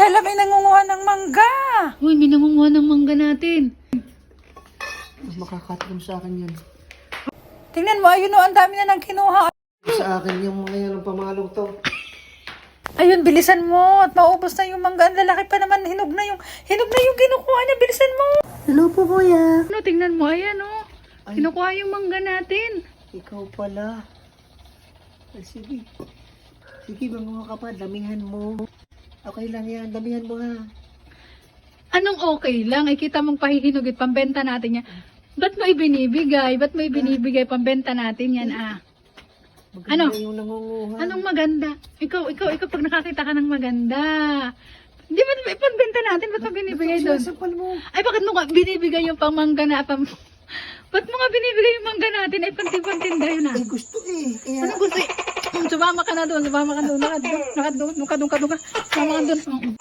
hala, may nangunguha ng mangga. Uy, may nangunguha ng mangga natin. Makakatulong sa akin yun. Tingnan mo, ayun o, ang dami na nang kinuha. Sa akin yung mga yan ang pamalong to. Ayun, bilisan mo at maubos na yung mangga. Ang lalaki pa naman, hinog na yung kinukuha niya. Bilisan mo. Hello po, kuya. Ano, tingnan mo, ayan oh. Ay. Kinukuha yung mangga natin. Ikaw pala. Ay, sige. Sige, mga ka pa, damihan mo. Okay lang yan, damihan mo ha. Anong okay lang? Ay, kita mong pahihinugit, pambenta natin yan. Ba't mo ibinibigay? Ba't mo ibinibigay? Pambenta natin yan, ah. Maganda Ano? yung nangunguha. Anong maganda? Ikaw, pag nakakita ka ng maganda. Di ba, ipambenta natin? Ba't mo binibigay doon? Sampal mo. Ay, bakit mo nga binibigay yung pangmangga na, ba't mo nga binibigay yung mangga natin? Ay, panti-pantinda yun, ah. Ay, gusto eh. Kaya, Ano gusto? Sumama ka na doon, sumama ka doon. Sumama ka doon.